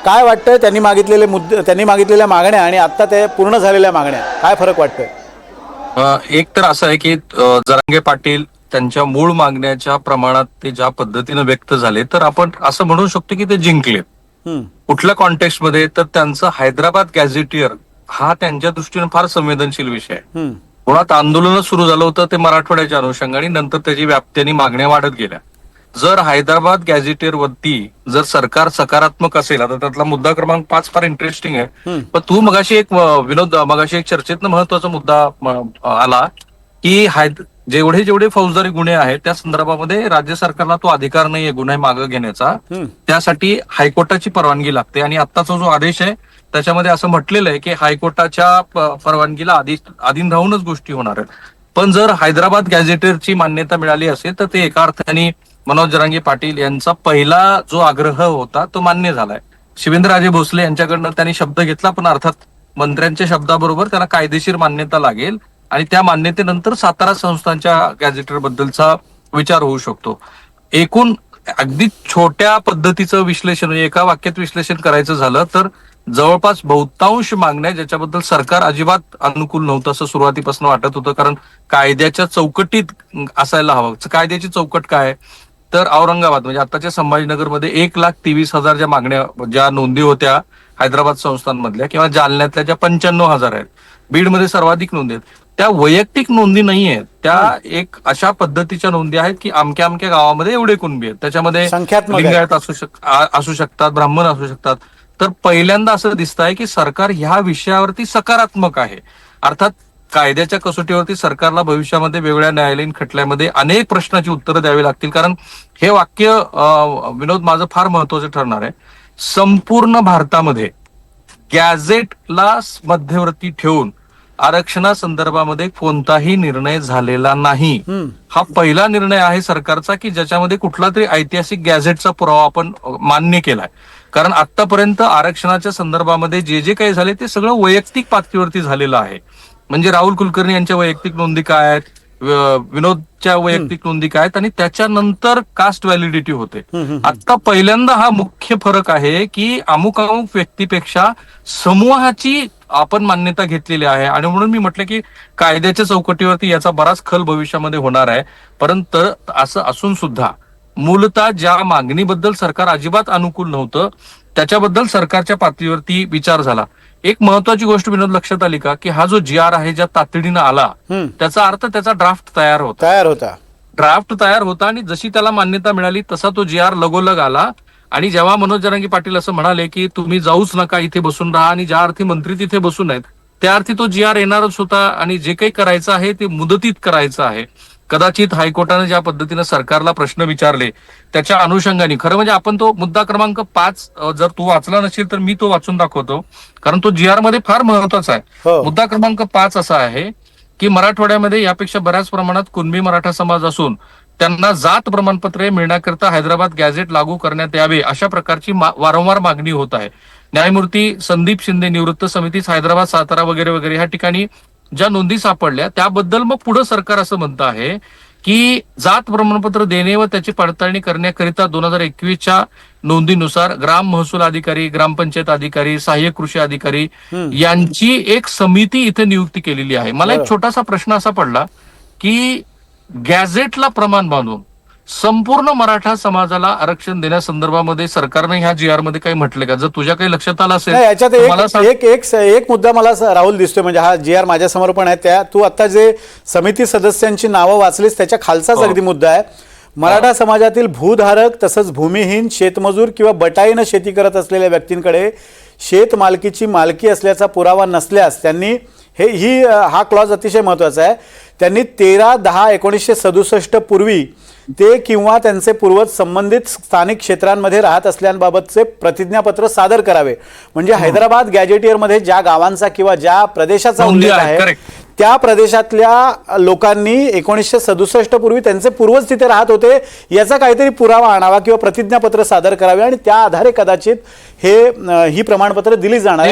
काय वाटतं त्यांनी मागितलेले मुद्दे, त्यांनी मागितलेल्या मागण्या आणि आता ते पूर्ण झालेल्या मागण्या, काय फरक वाटतोय? एक तर असं आहे की जरांगे पाटील त्यांच्या मूळ मागण्याच्या प्रमाणात ते ज्या पद्धतीने व्यक्त झाले, तर आपण असं म्हणू शकतो की ते जिंकले. कुठल्या कॉन्टेक्स्ट मध्ये, तर त्यांचं हैदराबाद गॅझेटियर हा त्यांच्या दृष्टीने फार संवेदनशील विषय आहे. मुळात आंदोलन सुरू झालं होतं ते मराठवाड्याच्या अनुषंगाने, नंतर त्याची व्याप्ती आणि मागण्या वाढत गेल्या. जर हैदराबाद गॅझेटियर वरती जर सरकार सकारात्मक असेल, आता त्यातला मुद्दा क्रमांक 5 फार इंटरेस्टिंग आहे. पण तू मगाशी एक विनोद, मगाशी एक चर्चेतनं महत्वाचा मुद्दा आला की जेवढे जेवढे फौजदारी गुन्हे आहेत त्या संदर्भामध्ये राज्य सरकारला तो अधिकार नाहीये गुन्हे मागे घेण्याचा. त्यासाठी हायकोर्टाची परवानगी लागते. आणि आत्ताचा जो आदेश आहे त्याच्यामध्ये असं म्हटलेलं आहे की हायकोर्टाच्या परवानगीला अधीन राहूनच गोष्टी होणार आहेत. पण जर हैदराबाद गॅझेटियरची मान्यता मिळाली असेल तर ते एका अर्थाने मनोज जरांगे पाटील यांचा पहिला जो आग्रह होता तो मान्य झालाय. शिवेंद्रराजे भोसले यांच्याकडनं त्यांनी शब्द घेतला, पण अर्थात मंत्र्यांच्या शब्दाबरोबर त्याला कायदेशीर मान्यता लागेल आणि त्या मान्यतेनंतर सातारा संस्थांच्या गॅझेटर बद्दलचा विचार होऊ शकतो. एकूण अगदी छोट्या पद्धतीचं विश्लेषण, म्हणजे एका वाक्यात विश्लेषण करायचं झालं तर जवळपास बहुतांश मागण्या ज्याच्याबद्दल सरकार अजिबात अनुकूल नव्हतं असं सुरुवातीपासून वाटत होतं. कारण कायद्याच्या चौकटीत असायला हवं. कायद्याची चौकट काय, तर औरंगाबाद म्हणजे आताच्या संभाजीनगरमध्ये 1,23,000 ज्या मागण्या, ज्या नोंदी होत्या हैदराबाद संस्थांमधल्या, किंवा जालन्यातल्या ज्या 95,000 आहेत, बीडमध्ये सर्वाधिक नोंदी आहेत, त्या वैयक्तिक नोंदी नाही आहेत. त्या एक अशा पद्धतीच्या नोंदी आहेत की अमक्या अमक्या गावामध्ये एवढे कुणबी आहेत, त्याच्यामध्ये लिंगायत असू शकतात, ब्राह्मण असू शकतात. तर पहिल्यांदा असं दिसत आहे की सरकार ह्या विषयावरती सकारात्मक आहे. अर्थात कायद्याच्या कसोटीवरती सरकारला भविष्यामध्ये वेगळ्या न्यायालयीन खटल्यामध्ये अनेक प्रश्नाची उत्तरं द्यावी लागतील. कारण हे वाक्य विनोद माझं फार महत्वाचं ठरणार आहे. संपूर्ण भारतामध्ये गॅझेटला मध्यवर्ती ठेवून आरक्षणासंदर्भामध्ये कोणताही निर्णय झालेला नाही. हा पहिला निर्णय आहे सरकारचा की ज्याच्यामध्ये कुठला तरी ऐतिहासिक गॅझेटचा पुरावा आपण मान्य केलाय. कारण आतापर्यंत आरक्षणाच्या संदर्भामध्ये जे जे काही झाले ते सगळं वैयक्तिक पातळीवरती झालेलं आहे. म्हणजे राहुल कुलकर्णी यांच्या वैयक्तिक नोंदी काय आहेत, विनोदच्या वैयक्तिक नोंदी काय आहेत, आणि त्याच्यानंतर कास्ट व्हॅलिडिटी होते. आता पहिल्यांदा हा मुख्य फरक आहे की अमुक अमुक व्यक्तीपेक्षा समूहाची आपण मान्यता घेतलेली आहे. आणि म्हणून मी म्हटलं की कायद्याच्या चौकटीवरती याचा बराच खल भविष्यामध्ये होणार आहे. परंतु असं असून सुद्धा मूलतः ज्या मागणीबद्दल सरकार अजिबात अनुकूल नव्हतं त्याच्याबद्दल सरकारच्या पातळीवरती विचार झाला. एक महत्वाची गोष्ट विनोद लक्षात आली का, की हा जो जी.आर आहे ज्या तातडीनं आला त्याचा अर्थ त्याचा ड्राफ्ट तयार होता आणि जशी त्याला मान्यता मिळाली तसा तो जी.आर लगोलग आला. आणि जेव्हा मनोज जरांगे पाटील असं म्हणाले की तुम्ही जाऊच नका, इथे बसून राहा, आणि ज्या अर्थी मंत्री तिथे बसून आहेत त्या अर्थी तो जी.आर येणारच होता. आणि जे काही करायचं आहे ते मुदतीत करायचं आहे. कदाचित हायकोर्टाने ज्या पद्धतीनं सरकारला प्रश्न विचारले त्याच्या अनुषंगाने, खरं म्हणजे आपण तो मुद्दा क्रमांक 5 जर तू वाचला नसेल तर मी तो वाचून दाखवतो, कारण तो जी.आर मध्ये फार महत्वाचा आहे. मुद्दा क्रमांक 5 असा आहे की मराठवाड्यामध्ये यापेक्षा बऱ्याच प्रमाणात कुणबी मराठा समाज असून त्यांना जात प्रमाणपत्रे मिळण्याकरता हैदराबाद गॅझेट लागू करण्यात यावे अशा प्रकारची वारंवार मागणी होत आहे. न्यायमूर्ती संदीप शिंदे निवृत्त समितीच हैदराबाद, सातारा वगैरे वगैरे ह्या ठिकाणी ज्या नोंदी सापडल्या त्याबद्दल मग पुढे सरकार असं म्हणतं आहे की जात प्रमाणपत्र देणे व त्याची पडताळणी करण्याकरिता 2021च्या नोंदीनुसार ग्राम महसूल अधिकारी, ग्रामपंचायत अधिकारी, सहाय्यक कृषी अधिकारी यांची एक समिती इथे नियुक्ती केलेली आहे. मला एक छोटासा प्रश्न असा पडला की गॅझेटला प्रमाण बांधून संपूर्ण मराठा समाजाला आरक्षण देण्यासंदर्भामध्ये सरकारने ह्या जी.आर मध्ये काही म्हटलं का? जर तुझ्या काही लक्षात आलं असेल याच्यात एक मुद्दा मला राहुल दिसतोय, म्हणजे हा जी.आर माझ्या समोर पण आहे. त्या तू आता जे समिती सदस्यांची नावं वाचलीस त्याच्या खालचाच अगदी मुद्दा आहे. मराठा समाजातील भूधारक तसंच भूमिहीन, शेतमजूर किंवा बटाईनं शेती करत असलेल्या व्यक्तींकडे शेत मालकीची मालकी असल्याचा पुरावा नसल्यास त्यांनी हा क्लॉज अतिशय महत्वाचा आहे. त्यांनी 13/10/1967 पूर्वी ते किंवा त्यांचे पूर्वज संबंधित स्थानिक क्षेत्रांमध्ये राहत असल्याबाबतचे प्रतिज्ञापत्र सादर करावे. म्हणजे हैदराबाद गॅझेटियरमध्ये ज्या गावांचा किंवा ज्या प्रदेशाचा उल्लेख आहे त्या प्रदेशातल्या लोकांनी 1967 पूर्वी त्यांचे पूर्वज तिथे राहत होते याचा काहीतरी पुरावा आणावा किंवा प्रतिज्ञापत्र सादर करावे आणि त्या आधारे कदाचित ही प्रमाणपत्र दिली जाणार.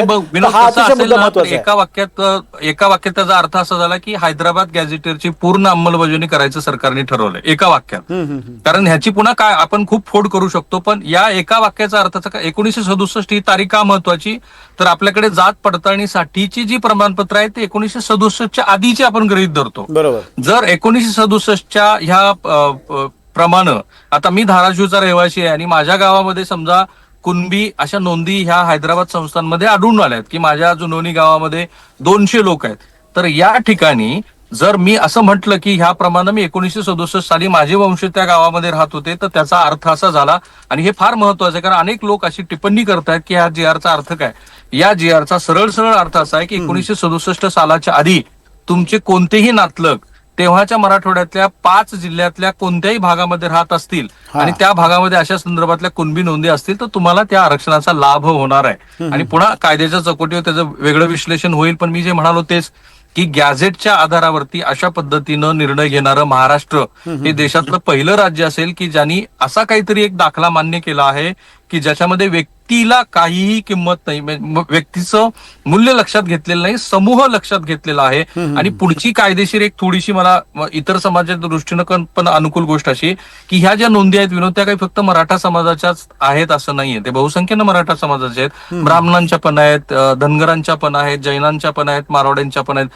एका वाक्यात त्याचा अर्थ असा झाला की हैदराबाद गॅझेट गॅझेटरची पूर्ण अंमलबजावणी करायचं सरकारने ठरवलंय एका वाक्यात. कारण ह्याची पुन्हा काय आपण खूप फोड करू शकतो, पण या एका वाक्याचा अर्थाचा काय, 1967 ही तारीख का महत्वाची, तर आपल्याकडे जात पडताळणीसाठीची जी प्रमाणपत्र आहे ते 1967च्या आधीची आपण गृहीत धरतो. बरोबर. जर 1967च्या ह्या प्रमाणे आता मी धाराशिवचा रहिवासी आहे आणि माझ्या गावामध्ये समजा कुणबी अशा नोंदी ह्या हैदराबाद संस्थांमध्ये आढळून आल्या आहेत की माझ्या जुनोनी गावामध्ये 200 लोक आहेत, तर या ठिकाणी जर मी असं म्हटलं की ह्याप्रमाणे मी 1967 साली माझे वंश त्या गावामध्ये राहत होते, तर त्याचा अर्थ असा झाला. आणि हे फार महत्वाचं आहे, कारण अनेक लोक अशी टिप्पणी करतायत की ह्या GR चा अर्थ काय. या GR चा सरळ सरळ अर्थ असा आहे की 1967 सालाच्या आधी तुमचे कोणतेही नातलग तेव्हाच्या मराठवाड्यातल्या 5 जिल्ह्यातल्या कोणत्याही भागामध्ये राहत असतील आणि त्या भागामध्ये अशा संदर्भातल्या कुणबी नोंदी असतील, तर तुम्हाला त्या आरक्षणाचा लाभ होणार आहे. आणि पुन्हा कायद्याच्या चौकटीवर त्याचं वेगळं विश्लेषण होईल, पण मी जे म्हणालो तेच की गॅझेटच्या आधारावरती अशा पद्धतीनं निर्णय घेणारं महाराष्ट्र हे देशातलं पहिलं राज्य असेल की ज्यांनी असा काहीतरी एक दाखला मान्य केला आहे की ज्याच्यामध्ये व्यक्तीला काहीही किंमत नाही, व्यक्तीचं मूल्य लक्षात घेतलेलं नाही, समूह लक्षात घेतलेला आहे. आणि पुढची कायदेशीर एक थोडीशी मला इतर समाजाच्या दृष्टीनं पण अनुकूल गोष्ट अशी की ह्या ज्या नोंदी आहेत विनोद, त्या काही फक्त मराठा समाजाच्याच आहेत असं नाहीये, ते बहुसंख्येनं मराठा समाजाचे आहेत, ब्राह्मणांच्या पण आहेत, धनगरांच्या पण आहेत, जैनांच्या पण आहेत, मारवाड्यांच्या पण आहेत.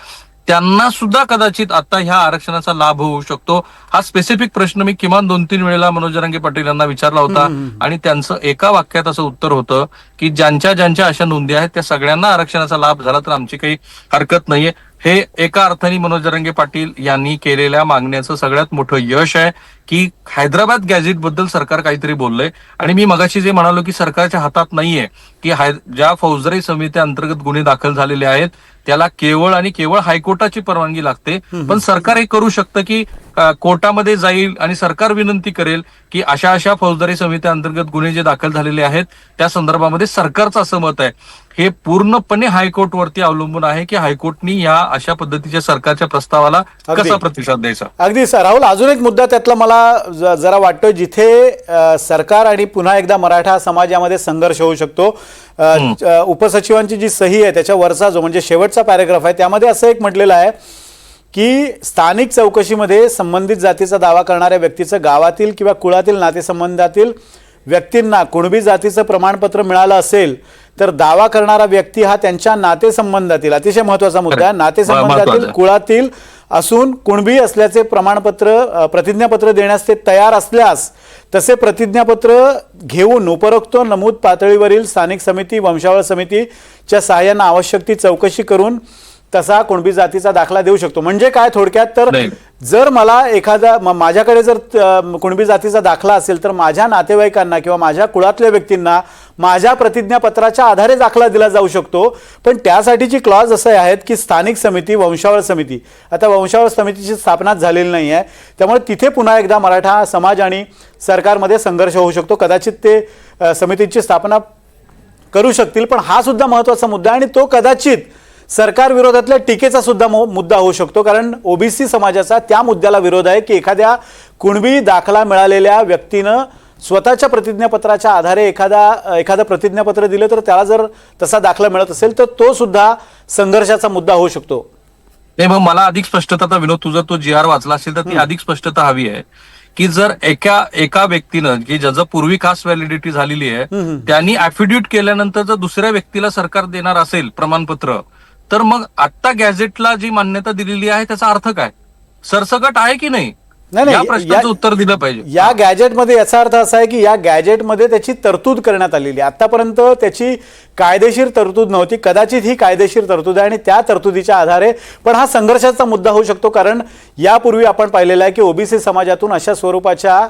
त्यांना सुद्धा कदाचित आता ह्या आरक्षणाचा लाभ होऊ शकतो. हा स्पेसिफिक प्रश्न मी किमान 2-3 वेळेला मनोज जरांगे पाटील यांना विचारला होता आणि त्यांचं एका वाक्यात असं उत्तर होतं की ज्यांच्या ज्यांच्या अशा नोंदी आहेत त्या सगळ्यांना आरक्षणाचा लाभ झाला तर आमची काही हरकत नाहीये. हे एका अर्थाने मनोज जरांगे पाटील यांनी केलेल्या मागण्याचं सगळ्यात मोठं यश आहे की हैदराबाद गॅझेट बद्दल सरकार काहीतरी बोललंय. आणि मी मगाशी जे म्हणालो की सरकारच्या हातात नाहीये की ज्या फौजदारी समित्या अंतर्गत गुन्हे दाखल झालेले आहेत त्याला केवळ आणि केवळ हायकोर्टाची परवानगी लागते. पण सरकार हे करू शकतं की कोर्टामध्ये जाईल आणि सरकार विनंती करेल की अशा अशा फौजदारी समित्या अंतर्गत गुन्हे जे दाखल झालेले आहेत त्या संदर्भामध्ये सरकारचं असं मत आहे. हे पूर्णपणे हायकोर्टवरती अवलंबून आहे की हायकोर्टनी या अशा पद्धतीच्या सरकारच्या प्रस्तावाला कसा प्रतिसाद द्यायचा. अगदी राहुल, अजून एक मुद्दा त्यातला मला जरा वाटतो जिथे सरकार आणि पुन्हा एकदा मराठा समाज यामध्ये संघर्ष होऊ शकतो. उपसचिवांची जी सही आहे त्याच्यावरचा जो म्हणजे शेवटचा पॅरेग्राफ आहे त्यामध्ये असं एक म्हटलेलं आहे की स्थानिक चौकशीमध्ये संबंधित जातीचा दावा करणाऱ्या व्यक्तीचं गावातील किंवा कुळातील नातेसंबंधातील व्यक्तींना कुणबी जातीचं प्रमाणपत्र मिळालं असेल तर दावा करणारा व्यक्ती हा त्यांच्या नातेसंबंधातील, अतिशय महत्वाचा मुद्दा आहे, नातेसंबंधातील कुळातील असून कुणबी असल्याचे प्रमाणपत्र प्रतिज्ञापत्र देण्यास ते तयार असल्यास तसे प्रतिज्ञापत्र घेऊन उपरोक्त नमूद पातळीवरील स्थानिक समिती वंशावळ समितीच्या सहाय्याने आवश्यक ती चौकशी करून तसा कुणबी जातीचा दाखला देऊ शकतो. म्हणजे काय थोडक्यात, तर जर मला एखादा माझ्याकडे जर कुणबी जातीचा दाखला असेल तर माझ्या नातेवाईकांना किंवा माझ्या कुळातल्या व्यक्तींना माझ्या प्रतिज्ञापत्राच्या आधारे दाखला दिला जाऊ शकतो. पण त्यासाठीची क्लॉज असे आहेत की स्थानिक समिती वंशावळ समिती, आता वंशावळ समितीची स्थापना झालेली नाही आहे, त्यामुळे तिथे पुन्हा एकदा मराठा समाज आणि सरकारमध्ये संघर्ष होऊ शकतो. कदाचित ते समितीची स्थापना करू शकतील, पण हा सुद्धा महत्त्वाचा मुद्दा आणि तो कदाचित सरकार विरोधातल्या टीकेचा सुद्धा मुद्दा होऊ शकतो. कारण ओबीसी समाजाचा त्या मुद्द्याला विरोध आहे की एखाद्या कुणबी दाखला मिळालेल्या व्यक्तीनं स्वतःच्या प्रतिज्ञापत्राच्या आधारे एखादं प्रतिज्ञापत्र दिलं तर त्याला जर तसा दाखला मिळत असेल तर तो सुद्धा संघर्षाचा मुद्दा होऊ शकतो. नाही, मग मला अधिक स्पष्टता, आता विनोद तुझा तो GR वाचला असेल तर ती अधिक स्पष्टता हवी आहे की जर एका व्यक्तीनं की ज्याचं पूर्वी कास्ट व्हॅलिडिटी झालेली आहे त्यांनी ऍफिडेव्हिट केल्यानंतर जर दुसऱ्या व्यक्तीला सरकार देणार असेल प्रमाणपत्र, तर मग आता गॅझेटला जी मान्यता दिलेली आहे त्याचा अर्थ काय, सरसकट आहे की नाही, या प्रश्नाचं उत्तर दिलं पाहिजे. या गॅजेटमध्ये याचा अर्थ असा आहे की या गॅजेटमध्ये त्याची तरतूद करण्यात आलेली, आतापर्यंत त्याची कायदेशीर तरतूद नव्हती, कदाचित ही कायदेशीर तरतूद आहे आणि त्या तरतुदीच्या आधारे पण हा संघर्षाचा मुद्दा होऊ शकतो. कारण यापूर्वी आपण पाहिलेलं आहे की ओबीसी समाजातून अशा स्वरूपाच्या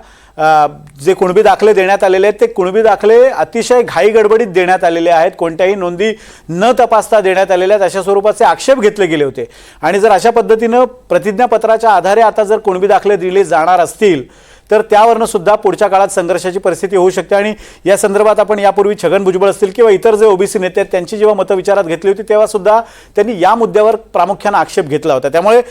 जे कुणबी दाखले देण्यात आलेले आहेत ते कुणबी दाखले अतिशय घाई गडबडीत देण्यात आलेले आहेत, कोणत्याही नोंदी न तपासता देण्यात आलेल्या आहेत, अशा स्वरूपाचे आक्षेप घेतले गेले होते. आणि जर अशा पद्धतीनं प्रतिज्ञापत्राच्या आधारे आता जर कुणबी दाखले दिले जाणार असतील तर त्यावरनं सुद्धा पुढच्या काळात संघर्षाची परिस्थिती होऊ शकते. आणि या संदर्भात आपण यापूर्वी छगन भुजबळ असतील किंवा इतर जे ओबीसी नेते आहेत त्यांची जेव्हा मतं विचारात घेतली होती तेव्हा सुद्धा त्यांनी या मुद्द्यावर प्रामुख्याने आक्षेप घेतला होता. त्यामुळे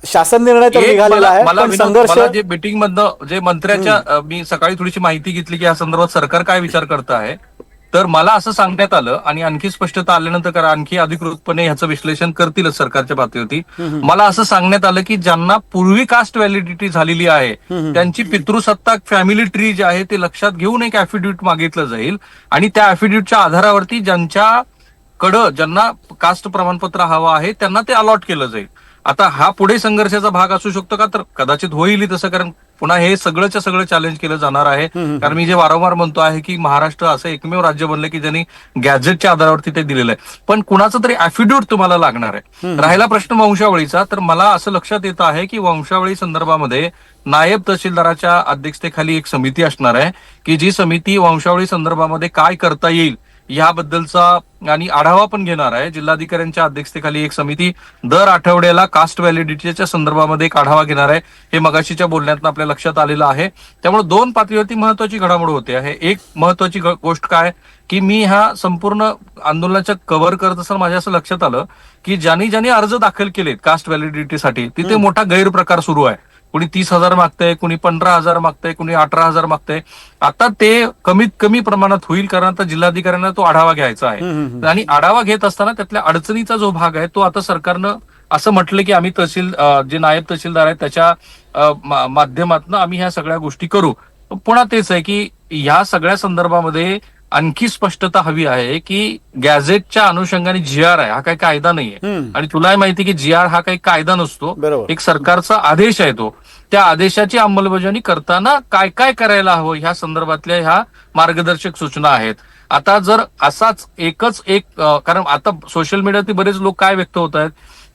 शासन निर्णय तर निघालेला आहे, पण संघर्ष जे मीटिंग मधनं जे मंत्र्याच्या मी सकाळी थोडीशी माहिती घेतली की या संदर्भात सरकार काय विचार करत आहे तर मला असं सांगण्यात आलं आणि आणखी स्पष्टता आल्यानंतर कारण आणखी अधिकृतपणे ह्याचं विश्लेषण करतीलच सरकारच्या पातळीवरती. मला असं सांगण्यात आलं की ज्यांना पूर्वी कास्ट व्हॅलिडिटी झालेली आहे त्यांची पितृसत्ताक फॅमिली ट्री जे आहे ते लक्षात घेऊन एक ऍफिडेव्हिट मागितलं जाईल आणि त्या ऍफिडेव्हिटच्या आधारावरती ज्यांना कास्ट प्रमाणपत्र हवं आहे त्यांना ते अलॉट केलं जाईल. आता हा पुढे संघर्षाचा भाग असू शकतो का, तर कदाचित होईल तसं, कारण पुन्हा हे सगळंच्या सगळं चॅलेंज केलं जाणार आहे. कारण मी जे वारंवार म्हणतो आहे की महाराष्ट्र असं एकमेव राज्य बनलं की ज्यांनी गॅझेटच्या आधारावरती ते दिलेलं आहे, पण कुणाचं तरी ऍफिडेव्हिट तुम्हाला लागणार आहे. राहिला प्रश्न वंशावळीचा, तर मला असं लक्षात येतं आहे की वंशावळी संदर्भामध्ये नायब तहसीलदाराच्या अध्यक्षतेखाली एक समिती असणार आहे की जी समिती वंशावळी संदर्भामध्ये काय करता येईल याबद्दलचा आणि आढावा पण घेणार आहे. जिल्हाधिकाऱ्यांच्या अध्यक्षतेखाली एक समिती दर आठवड्याला कास्ट व्हॅलिडिटीच्या संदर्भामध्ये एक आढावा घेणार आहे. हे मगाशीच्या बोलण्यातून आपल्या लक्षात आलेलं आहे. त्यामुळे दोन पातळीवरती महत्वाची घडामोड होते आहे. एक महत्वाची गोष्ट काय की मी ह्या संपूर्ण आंदोलनाच्या कव्हर करत असताना माझ्या असं लक्षात आलं की ज्यांनी अर्ज दाखल केलेत कास्ट व्हॅलिडिटीसाठी तिथे मोठा गैरप्रकार सुरू आहे. कुणी 30,000 मागतंय, कुणी 15,000 मागतंय, कुणी 18,000 मागतंय. आता ते कमीत कमी प्रमाणात होईल कारण आता जिल्हाधिकाऱ्यांना तो आढावा घ्यायचा आहे आणि आढावा घेत असताना त्यातल्या अडचणीचा जो भाग आहे तो आता सरकारनं असं म्हटलं की आम्ही जे नायब तहसीलदार आहेत त्याच्या माध्यमातून आम्ही ह्या सगळ्या गोष्टी करू. पुन्हा तेच आहे की ह्या सगळ्या संदर्भामध्ये आणखी स्पष्टता हवी आहे की गॅझेटच्या अनुषंगाने GR आहे, हा काही कायदा नाहीये. आणि तुलाही माहिती की GR हा काही कायदा नसतो, एक सरकारचा आदेश आहे तो. त्या आदेशाची अंमलबजावणी करताना काय काय करायला हवं ह्या संदर्भातल्या ह्या मार्गदर्शक सूचना आहेत. आता जर असाच कारण आता सोशल मीडियावरती बरेच लोक काय व्यक्त होत आहेत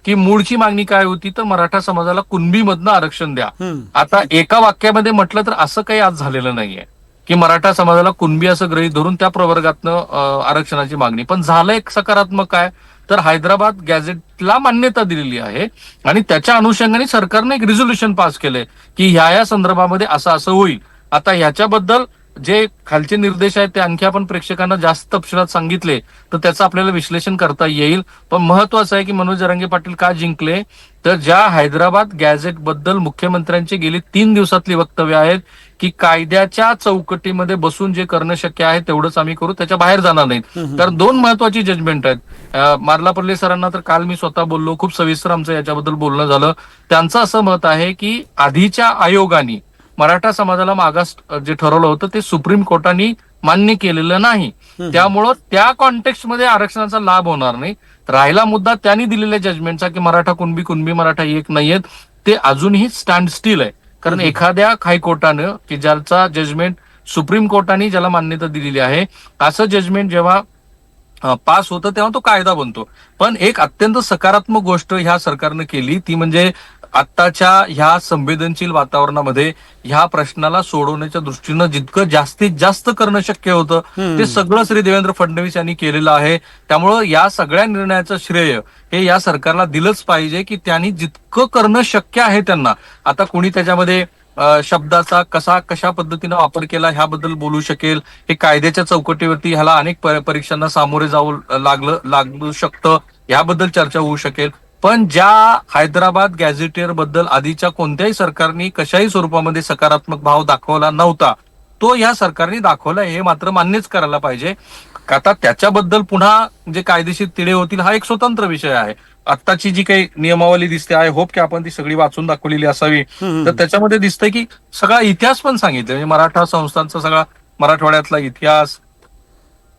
की मूळची मागणी काय होती तर मराठा समाजाला कुणबीमधनं आरक्षण द्या. आता एका वाक्यामध्ये म्हटलं तर असं काही आज झालेलं नाहीये की मराठा समाजाला कुणबी असं गृहीत धरून त्या प्रवर्गातनं आरक्षणाची मागणी. पण झालं एक सकारात्मक काय तर हैदराबाद गॅझेटला मान्यता दिलेली आहे आणि त्याच्या अनुषंगाने सरकारने एक रिझोल्युशन पास केलंय की ह्या संदर्भामध्ये असं होईल. आता ह्याच्याबद्दल जे खालचे निर्देश आहेत ते आणखी आपण प्रेक्षकांना जास्त तपशिलात सांगितले तर त्याचं आपल्याला विश्लेषण करता येईल. पण महत्वाचं आहे की मनोज जरांगे पाटील का जिंकले तर ज्या हैदराबाद गॅझेट बद्दल मुख्यमंत्र्यांची गेली 3 दिवसातली वक्तव्य आहेत की कायद्याच्या चौकटीमध्ये बसून जे करणं शक्य आहे तेवढंच आम्ही करू, त्याच्या बाहेर जाणार नाहीत. तर 2 महत्वाची जजमेंट आहेत. मार्लापल्ले सरांना तर काल मी स्वतः बोललो, खूप सविस्तर आमचं याच्याबद्दल बोलणं झालं. त्यांचं असं मत आहे की आधीच्या आयोगाने मराठा समाजाला मागास जे ठरवलं होतं ते सुप्रीम कोर्टाने मान्य केलेलं नाही, त्यामुळं त्या कॉन्टेक्स्टमध्ये आरक्षणाचा लाभ होणार नाही. राहिला मुद्दा त्यांनी दिलेल्या जजमेंटचा की मराठा कुणबी मराठा एक नाहीयेत, ते अजूनही स्टँड स्टील आहे. कारण एखाद्या हायकोर्टानं की ज्याचा जजमेंट सुप्रीम कोर्टाने ज्याला मान्यता दिलेली आहे असं जजमेंट जेव्हा पास होतं तेव्हा तो कायदा बनतो. पण एक अत्यंत सकारात्मक गोष्ट ह्या सरकारनं केली ती म्हणजे आत्ताच्या ह्या संवेदनशील वातावरणामध्ये ह्या प्रश्नाला सोडवण्याच्या दृष्टीनं जितकं जास्तीत जास्त करणं शक्य होतं ते सगळं श्री देवेंद्र फडणवीस यांनी केलेलं आहे. त्यामुळं या सगळ्या निर्णयाचं श्रेय हे या सरकारला दिलंच पाहिजे की त्यांनी जितकं करणं शक्य आहे त्यांना. आता कोणी त्याच्यामध्ये शब्दाचा कशा पद्धतीनं वापर केला ह्याबद्दल बोलू शकेल. हे कायद्याच्या चौकटीवरती ह्याला अनेक परीक्षांना सामोरे लागू शकतं ह्याबद्दल चर्चा होऊ शकेल. पण ज्या हैदराबाद गॅझेटियर बद्दल आधीच्या कोणत्याही सरकारने कशाही स्वरूपामध्ये सकारात्मक भाव दाखवला नव्हता तो या सरकारने दाखवला, हे मात्र मान्यच करायला पाहिजे. आता त्याच्याबद्दल पुन्हा जे कायदेशीर तिढे होतील हा एक स्वतंत्र विषय आहे. आत्ताची जी काही नियमावली दिसते आहे, होप की आपण ती सगळी वाचून दाखवलेली असावी. तर त्याच्यामध्ये दिसतंय की सगळा इतिहास पण सांगितलं, म्हणजे मराठा संस्थांचा सगळा मराठवाड्यातला इतिहास,